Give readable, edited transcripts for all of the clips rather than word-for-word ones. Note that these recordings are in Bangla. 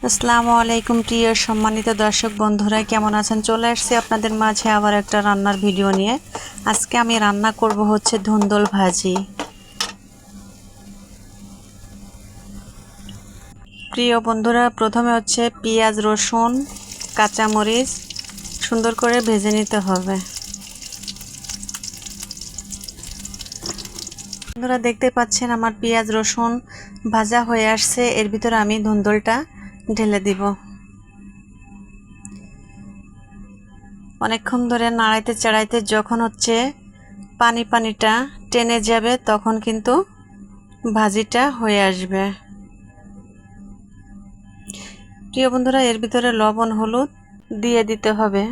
আসসালামু আলাইকুম প্রিয় সম্মানিত দর্শক বন্ধুরা, কেমন আছেন? চলে আসছি আপনাদের মাঝে আবার একটা রান্নার ভিডিও নিয়ে। আজকে আমি রান্না করব হচ্ছে ধুন্দল ভাজি। প্রিয় বন্ধুরা, প্রথমে হচ্ছে পেঁয়াজ, রসুন, কাঁচামরিচ সুন্দর করে ভেজে নিতে হবে। বন্ধুরা, দেখতে পাচ্ছেন আমার পেঁয়াজ রসুন ভাজা হয়ে আসছে। এর ভিতরে আমি ধুন্দলটা ঢেলে দিব। অনেকক্ষণ ধরে নাড়াইতে চাড়াইতে যখন হচ্ছে পানিটা টেনে যাবে তখন কিন্তু ভাজিটা হয়ে আসবে। প্রিয় বন্ধুরা, এর ভিতরে লবণ হলুদ দিয়ে দিতে হবে।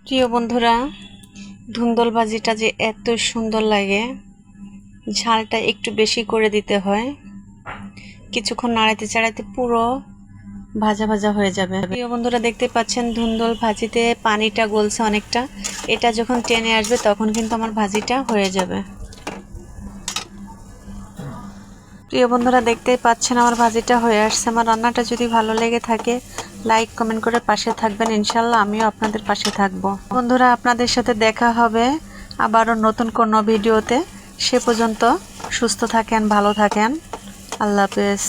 প্রিয় বন্ধুরা, ধুন্দল ভাজিটা যে এত সুন্দর লাগে, ঝালটা একটু বেশি করে দিতে হয়। কিছুক্ষণ নাড়াইতে চাড়াইতে পুরো ভাজা ভাজা হয়ে যাবে। প্রিয় বন্ধুরা, দেখতে পাচ্ছেন ধুন্দল ভাজিতে পানিটা গলছে অনেকটা। এটা যখন টেনে আসবে তখন কিন্তু আমার ভাজিটা হয়ে যাবে। প্রিয় বন্ধুরা, দেখতেই পাচ্ছেন আমার ভাজিটা হয়ে আসছে। আমার রান্নাটা যদি ভালো লেগে থাকে লাইক কমেন্ট করে পাশে থাকবেন, ইনশাল্লাহ আমিও আপনাদের পাশে থাকব। বন্ধুরা, আপনাদের সাথে দেখা হবে আবারও নতুন কোনো ভিডিওতে। সে পর্যন্ত সুস্থ থাকেন, ভালো থাকেন। আল্লাহ হাফেজ।